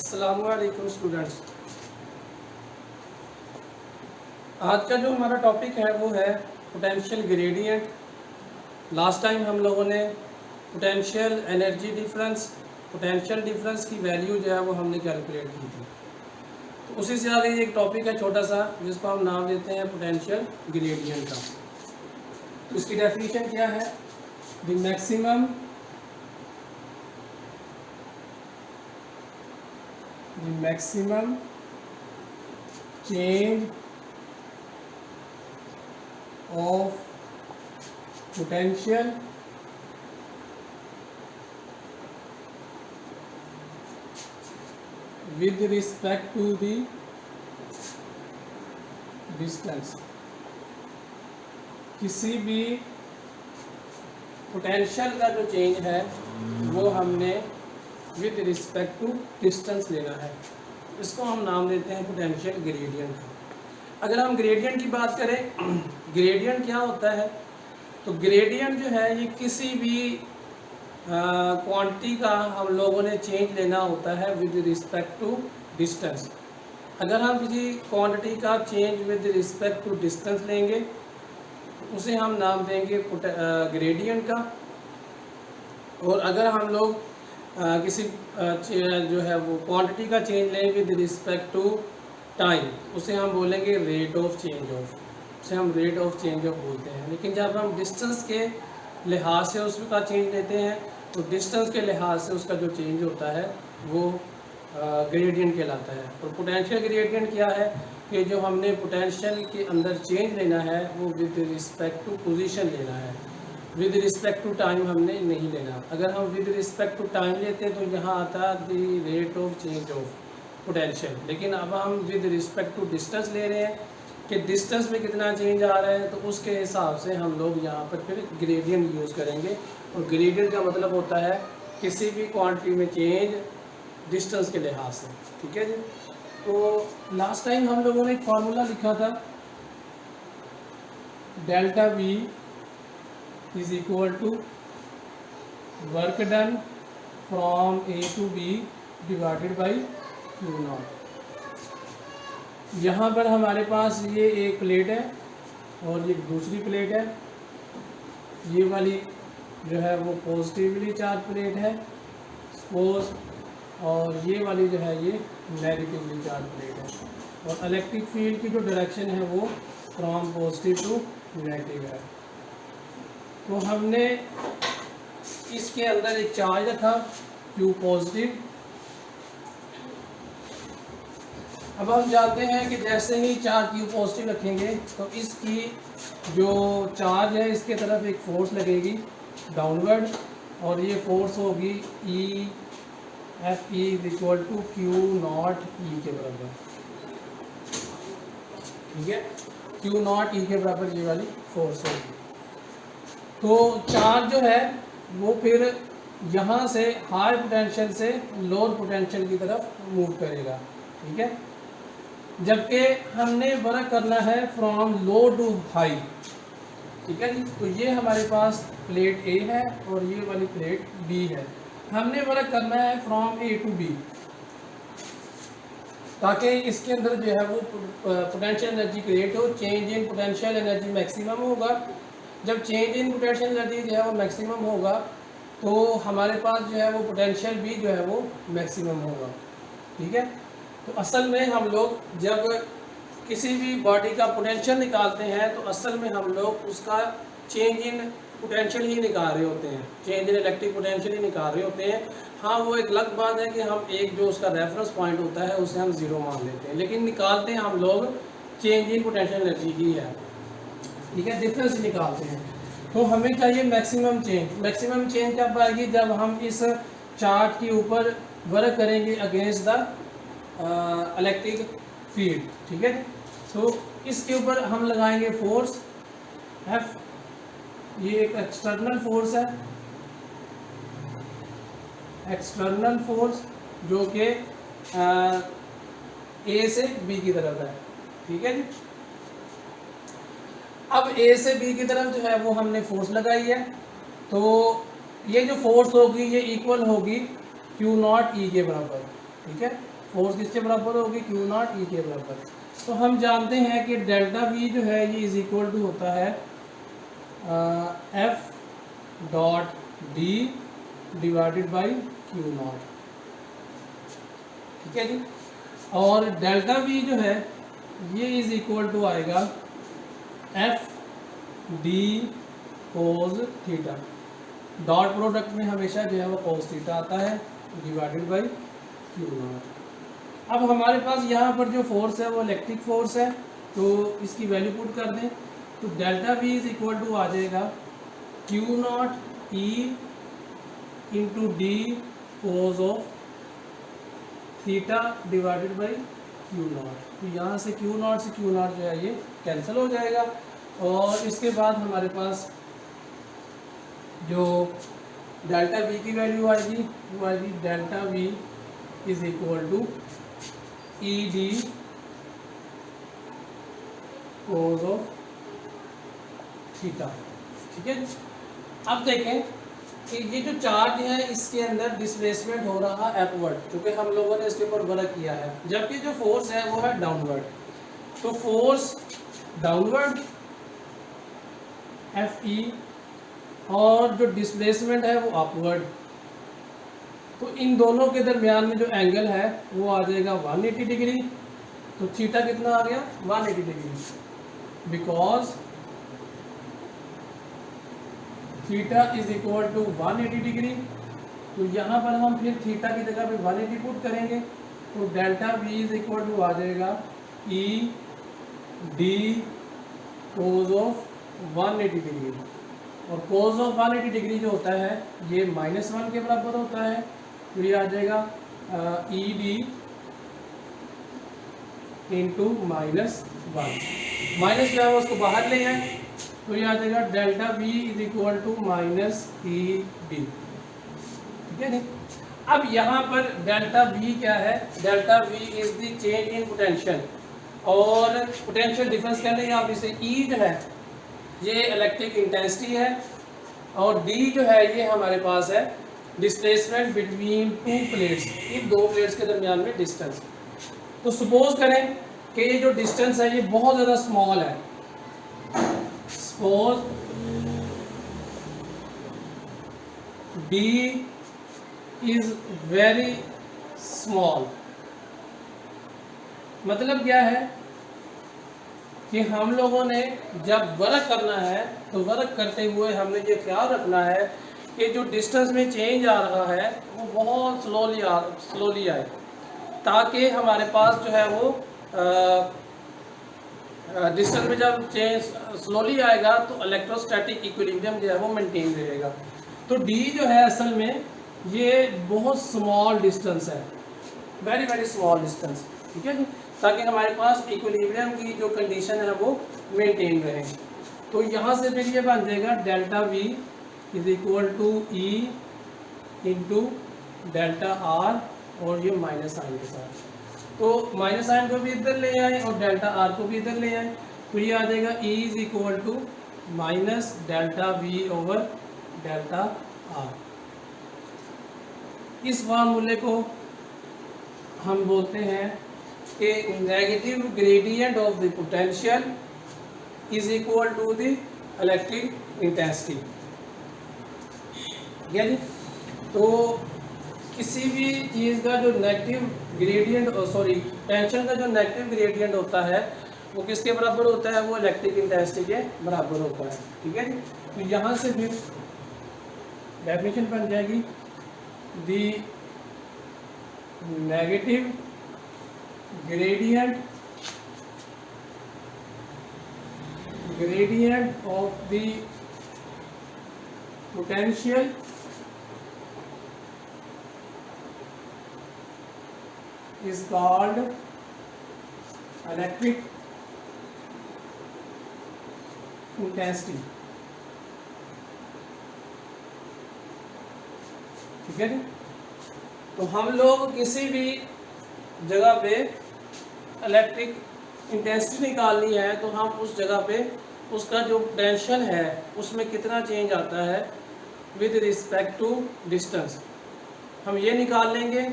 अस्सलामुअलैकुम स्टूडेंट्स। आज का जो हमारा टॉपिक है वो है पोटेंशियल ग्रेडियंट। लास्ट टाइम हम लोगों ने potential energy difference, potential difference की वैल्यू जो है वो हमने कैलकुलेट की थी। तो उसी से आगे एक टॉपिक है छोटा सा जिसको हम नाम देते हैं पोटेंशियल ग्रेडियंट का। तो इसकी डेफिनेशन क्या है? The maximum change of potential with respect to the distance। किसी भी पोटेंशियल का जो चेंज है वो हमने विद रिस्पेक्ट टू डिस्टेंस लेना है। इसको हम नाम देते हैं पोटेंशियल ग्रेडियंट। अगर हम ग्रेडियंट की बात करें, ग्रेडियंट क्या होता है? तो ग्रेडियंट जो है ये किसी भी क्वांटिटी का हम लोगों ने चेंज लेना होता है विद रिस्पेक्ट टू डिस्टेंस। अगर हम किसी क्वांटिटी का change with respect to distance लेंगे तो उसे हम नाम देंगे ग्रेडियंट का। और अगर हम लोग किसी जो है वो क्वांटिटी का चेंज लें विद रिस्पेक्ट टू टाइम, उसे हम बोलेंगे रेट ऑफ चेंज ऑफ, उसे हम रेट ऑफ चेंज ऑफ बोलते हैं। लेकिन जब हम डिस्टेंस के लिहाज से उसका चेंज लेते हैं तो डिस्टेंस के लिहाज से उसका जो चेंज होता है वो ग्रेडियंट कहलाता है। और पोटेंशियल ग्रेडियंट क्या है कि जो हमने पोटेंशियल के अंदर चेंज लेना है वो विद रिस्पेक्ट टू पोजीशन लेना है, विद रिस्पेक्ट टू टाइम हमने नहीं लेना। अगर हम विद रिस्पेक्ट टू टाइम लेते हैं तो यहाँ आता है the rate of change of potential. लेकिन अब हम विद रिस्पेक्ट टू डिस्टेंस ले रहे हैं कि डिस्टेंस में कितना चेंज आ रहा है, तो उसके हिसाब से हम लोग यहाँ पर फिर ग्रेडियंट यूज़ करेंगे। और ग्रेडियंट का मतलब होता है किसी भी क्वांटिटी में चेंज डिस्टेंस के लिहाज से। ठीक है जी। तो लास्ट टाइम हम लोगों ने एक फार्मूला लिखा था, delta V is equal to work done from A to B divided by Q naught. यहाँ पर हमारे पास ये एक प्लेट है और ये दूसरी प्लेट है। ये वाली जो है वो पॉजिटिवली चार्ज प्लेट है सपोज, और ये वाली जो है ये नेगेटिवली चार्ज प्लेट है। और इलेक्ट्रिक फील्ड की जो डायरेक्शन है वो फ्रॉम पॉजिटिव टू नेगेटिव है। तो हमने इसके अंदर एक चार्ज रखा Q पॉजिटिव। अब हम जानते हैं कि जैसे ही चार्ज Q पॉजिटिव रखेंगे तो इसकी जो चार्ज है इसके तरफ एक फोर्स लगेगी डाउनवर्ड, और ये फोर्स होगी E is equal to Q naught E के बराबर। ठीक है, Q नॉट E के बराबर ये वाली फोर्स होगी। तो चार्ज जो है वो फिर यहाँ से हाई पोटेंशियल से लोअर पोटेंशियल की तरफ मूव करेगा। ठीक है, जबकि हमने वर्क करना है फ्रॉम लो टू हाई। ठीक है जी। तो ये हमारे पास प्लेट ए है और ये वाली प्लेट बी है। हमने वर्क करना है फ्रॉम ए टू बी, ताकि इसके अंदर जो है वो पोटेंशियल एनर्जी क्रिएट हो। Change in potential energy maximum होगा। जब चेंज इन पोटेंशियल एनर्जी जो है वो मैक्सिमम होगा तो हमारे पास जो है वो पोटेंशियल भी जो है वो मैक्सिमम होगा। ठीक है। तो असल में हम लोग जब किसी भी बॉडी का पोटेंशियल निकालते हैं तो असल में हम लोग उसका चेंज इन पोटेंशियल ही निकाल रहे होते हैं, चेंज इन इलेक्ट्रिक पोटेंशियल ही निकाल रहे होते हैं। हाँ, वो एक अलग बात है कि हम एक जो उसका रेफरेंस पॉइंट होता है उसे हम ज़ीरो मान लेते हैं, लेकिन निकालते हैं हम लोग चेंज इन पोटेंशियल एनर्जी ही है। ठीक है, डिफरेंस निकालते हैं। तो हमें चाहिए मैक्सिमम चेंज। मैक्सिमम चेंज कब आएगी? जब हम इस चार्ज के ऊपर वर्क करेंगे अगेंस्ट द इलेक्ट्रिक फील्ड। ठीक है, तो इसके ऊपर हम लगाएंगे फोर्स F। ये एक एक्सटर्नल फोर्स है, एक्सटर्नल फोर्स जो कि ए से बी की तरफ है। ठीक है जी। अब ए से बी की तरफ जो है वो हमने फोर्स लगाई है, तो ये जो फोर्स होगी ये इक्वल होगी Q नॉट E के बराबर। ठीक है, फोर्स किसके बराबर होगी, क्यू नॉट ई के बराबर। तो हम जानते हैं कि डेल्टा वी जो है ये इज इक्वल टू होता है F dot D divided by Q not, ठीक है जी। और डेल्टा वी जो है ये इज इक्वल टू आएगा एफ डी कोज थीटा, डॉट प्रोडक्ट में हमेशा जो है वो कोस थीटा आता है डिवाइडेड बाई क्यू नॉट। अब हमारे पास यहाँ पर जो फोर्स है वो इलेक्ट्रिक फोर्स है, तो इसकी वैल्यू पुट कर दें तो delta V is equal to आ जाएगा Q naught E into D cos of theta divided by Q naught. तो यहाँ से क्यू नॉट जो है ये कैंसिल हो जाएगा, और इसके बाद हमारे पास जो डेल्टा वी की वैल्यू आएगी वो आएगी delta V is equal to E D cos of theta, ठीक है। अब देखें कि ये जो चार्ज है इसके अंदर डिस्प्लेसमेंट हो रहा है अपवर्ड, क्योंकि हम लोगों ने इसके ऊपर वर्क किया है, जबकि जो फोर्स है वो है डाउनवर्ड। तो फोर्स डाउनवर्ड एफ ई और जो डिस्प्लेसमेंट है वो अपवर्ड, तो इन दोनों के दरमियान में जो एंगल है वो आ जाएगा 180 डिग्री। तो थीटा कितना आ गया 180 degree, because theta is equal to 180 degree. तो यहाँ पर हम फिर थीटा की जगह पे 180 पुट करेंगे, तो delta V is equal to आ जाएगा E D cos of 180 degree, और कोज ऑफ 180 डिग्री जो होता है ये -1 के बराबर होता है। तो ये आ जाएगा ई डी इंटू -1, माइनस जो है वो उसको बाहर ले आए, तो ये आ जाएगा delta V is equal to minus E D, ठीक है। नहीं, अब यहाँ पर डेल्टा वी क्या है, delta V is the change in potential, और पोटेंशियल डिफरेंस कह लेंगे आप इसे। ई जो है ये इलेक्ट्रिक इंटेंसिटी है, और डी जो है ये हमारे पास है डिस्प्लेसमेंट बिटवीन टू प्लेट्स, इन दो प्लेट्स के दरमियान में डिस्टेंस। तो सपोज करें कि ये जो डिस्टेंस है ये बहुत ज़्यादा स्मॉल है, suppose D is very small. मतलब क्या है कि हम लोगों ने जब वर्क करना है तो वर्क करते हुए हमने ये ख्याल रखना है कि जो डिस्टेंस में चेंज आ रहा है वो बहुत स्लोली आए, ताकि हमारे पास जो है वो डिस्टेंस में जब चेंज स्लोली आएगा तो इलेक्ट्रोस्टैटिक इक्विलिब्रियम जो है वो मेंटेन रहेगा। तो डी जो है असल में ये बहुत स्मॉल डिस्टेंस है, वेरी वेरी स्मॉल डिस्टेंस, ठीक है जी, ताकि हमारे पास इक्विलिब्रियम की जो कंडीशन है वो मेंटेन रहे। तो यहाँ से फिर ये बन जाएगा delta V is equal to E into delta R, और ये माइनस साइन के साथ, तो माइनस साइन को भी इधर ले आए और डेल्टा आर को भी इधर ले आए, तो ये आ जाएगा E is equal to minus delta V over delta R. इस फार्मूले को हम बोलते हैं कि negative gradient of the potential is equal to the electric intensity, ठीक है जी। तो किसी भी चीज़ का जो नेगेटिव ग्रेडियंट टेंशन का जो नेगेटिव ग्रेडियंट होता है वो किसके बराबर होता है, वो इलेक्ट्रिक इंटेंसिटी के बराबर होता है, ठीक है जी। तो यहाँ से फिर डेफिनेशन बन जाएगी the negative gradient of the potential is called electric intensity, ठीक है जी। तो हम लोग किसी भी जगह पे इलेक्ट्रिक इंटेंसिटी निकालनी है तो हम उस जगह पे उसका जो पोटेंशियल है उसमें कितना चेंज आता है विद रिस्पेक्ट टू डिस्टेंस, हम ये निकाल लेंगे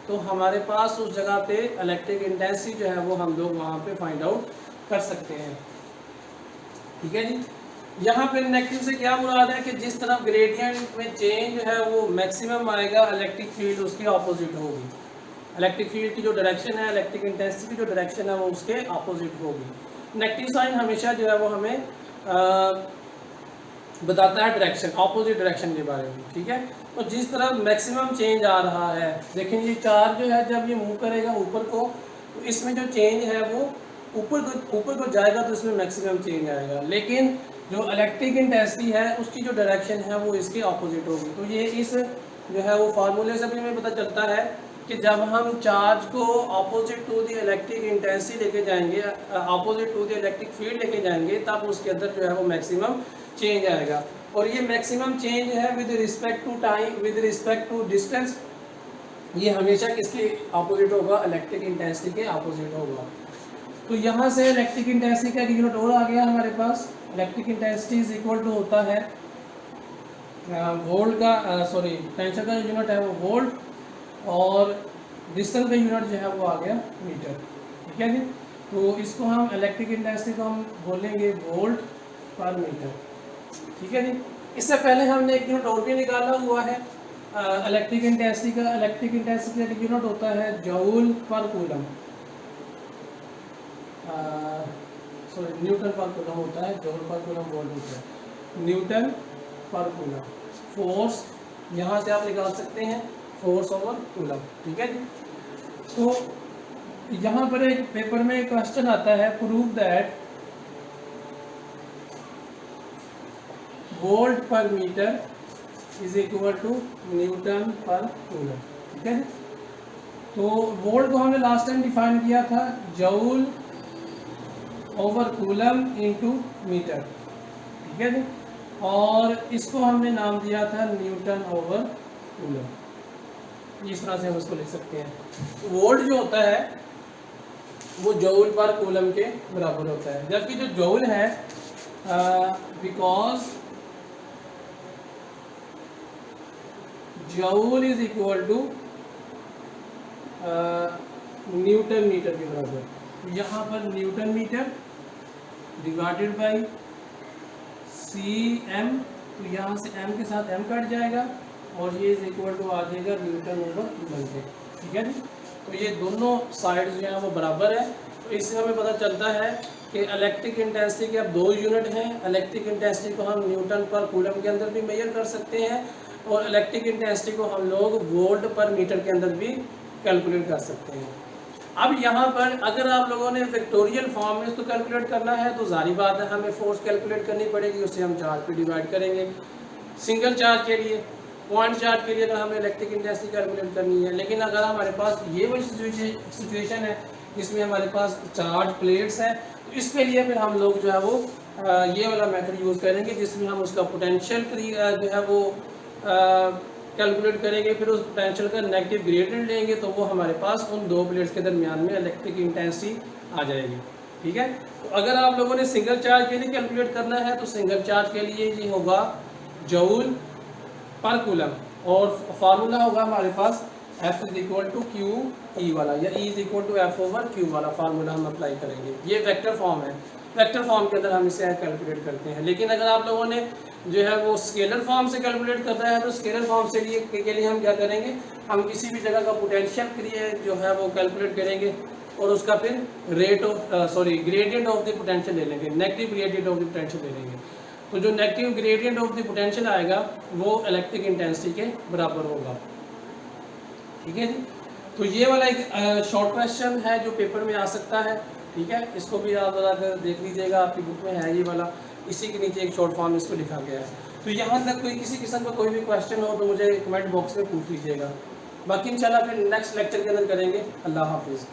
तो हमारे पास उस जगह पे इलेक्ट्रिक इंटेंसिटी जो है वो हम लोग वहाँ पे फाइंड आउट कर सकते हैं। ठीक है जी। यहाँ पे नेगेटिव से क्या मुराद है कि जिस तरफ ग्रेडियंट में चेंज है वो मैक्सिमम आएगा, इलेक्ट्रिक फील्ड उसके ऑपोजिट होगी। इलेक्ट्रिक फील्ड की जो डायरेक्शन है, इलेक्ट्रिक इंटेंसिटी की जो डायरेक्शन है वो उसके ऑपोजिट होगी। नेगेटिव साइन हमेशा जो है वो हमें बताता है डायरेक्शन, ऑपोजिट डायरेक्शन के बारे में। ठीक है, तो जिस तरह मैक्सिमम चेंज आ रहा है, लेकिन ये चार्ज जो है जब ये मूव करेगा ऊपर को, तो इसमें जो चेंज है वो ऊपर को जाएगा तो इसमें मैक्सिमम चेंज आएगा, लेकिन जो इलेक्ट्रिक इंटेंसिटी है उसकी जो डायरेक्शन है वो इसके ऑपोजिट होगी। तो ये इस जो है वो फार्मूले से भी हमें पता चलता है कि जब हम चार्ज को opposite to the electric intensity लेके जाएंगे, opposite to the electric field लेके जाएंगे, तब उसके अंदर जो है वो मैक्सिमम चेंज आएगा। और ये मैक्सिमम चेंज है with respect to time, with respect to distance, ये हमेशा किसके ऑपोजिट होगा? इलेक्ट्रिक इंटेंसिटी के ऑपोजिट होगा। तो यहाँ से इलेक्ट्रिक इंटेंसिटी का यूनिट और आ गया हमारे पास। Electric intensity is equal to होता है वोल्ट का, टेंशन का यूनिट है वो वोल्ट, और डिस्टेंस का यूनिट जो है वो आ गया मीटर। ठीक है जी। तो इसको हम इलेक्ट्रिक इंटेंसिटी को हम बोलेंगे वोल्ट पर मीटर। ठीक है जी। इससे पहले हमने एक यूनिट और भी निकाला हुआ है इलेक्ट्रिक इंटेंसिटी का। इलेक्ट्रिक इंटेंसिटी का यूनिट होता है जूल पर कूलम, न्यूटन पर कूलम होता है, जूल पर कूलम वोल्ट होता है, न्यूटन पर कूलम। फोर्स यहाँ से आप निकाल सकते हैं, फोर्स ओवर कूलम। ठीक है जी। तो यहाँ पर एक पेपर में एक क्वेश्चन आता है, प्रूव दैट वोल्ट पर metre is equal to newton पर कूलम। ठीक है। तो वोल्ट को हमने लास्ट टाइम डिफाइन किया था joule over coulomb into metre. ठीक है जी। और इसको हमने नाम दिया था न्यूटन ओवर कूलम। इस तरह से हम इसको लिख सकते हैं। वोल्ट जो होता है वो जूल पर कूलम के बराबर होता है, जबकि जो जूल है because joule is equal to newton metre के बराबर। यहाँ पर newton metre divided by C M, तो यहाँ से एम के साथ एम कट जाएगा और ये इज इक्वल टू आ जाएगा न्यूटन ओवर कूलम के। ठीक है जी। तो ये दोनों साइड्स जो हैं वो बराबर है। तो इससे हमें पता चलता है कि इलेक्ट्रिक इंटेंसिटी के अब दो यूनिट हैं। इलेक्ट्रिक इंटेंसिटी को हम न्यूटन पर कूलम के अंदर भी मेजर कर सकते हैं, और इलेक्ट्रिक इंटेंसिटी को हम लोग वोल्ट पर मीटर के अंदर भी कैलकुलेट कर सकते हैं। अब यहाँ पर अगर आप लोगों ने वेक्टोरियल फॉर्म में इसको कैलकुलेट करना है तो जारी बात है हमें फोर्स कैलकुलेट करनी पड़ेगी, उससे हम चार्ज पे डिवाइड करेंगे। सिंगल चार्ज के लिए, पॉइंट चार्ज के लिए अगर हमें इलेक्ट्रिक इंटेंसिटी कैलकुलेट करनी है, लेकिन अगर हमारे पास ये वाली सिचुएशन है जिसमें हमारे पास चार्ज प्लेट्स हैं, तो इसके लिए फिर हम लोग जो है वो ये वाला मेथड यूज़ करेंगे जिसमें हम उसका पोटेंशियल जो है वो कैलकुलेट करेंगे, फिर उस पोटेंशियल का नेगेटिव ग्रेडियंट लेंगे, तो वो हमारे पास उन दो प्लेट्स के दरमियान में इलेक्ट्रिक इंटेंसिटी आ जाएगी। ठीक है। तो अगर आप लोगों ने सिंगल चार्ज के लिए कैलकुलेट करना है तो सिंगल चार्ज के लिए ये होगा जूल पर कूलम, और फार्मूला होगा हमारे पास F is equal to Q E वाला, या E is equal to F over Q वाला फार्मूला हम अप्लाई करेंगे। ये वेक्टर फॉर्म है, वेक्टर फॉर्म के अंदर हम इसे कैलकुलेट करते हैं। लेकिन अगर आप लोगों ने जो है वो स्केलर फॉर्म से कैलकुलेट करना है तो स्केलर फॉर्म से के लिए हम क्या करेंगे, हम किसी भी जगह का पोटेंशियल जो है वो कैलकुलेट करेंगे और उसका फिर ग्रेडियंट ऑफ द पोटेंशियल ले लेंगे, negative gradient of the potential ले लेंगे। तो जो negative gradient of the potential आएगा वो इलेक्ट्रिक इंटेंसिटी के बराबर होगा। ठीक है जी। तो ये वाला एक शॉर्ट क्वेश्चन है जो पेपर में आ सकता है। ठीक है, इसको भी आप अगर देख लीजिएगा, आपकी बुक में है ये वाला, इसी के नीचे एक शॉर्ट फॉर्म इसको लिखा गया है। तो यहाँ तक कोई किसी किस्म का कोई भी क्वेश्चन हो तो मुझे कमेंट बॉक्स में पूछ लीजिएगा। बाकी इंशाल्लाह फिर नेक्स्ट लेक्चर के अंदर करेंगे। अल्लाह हाफिज़।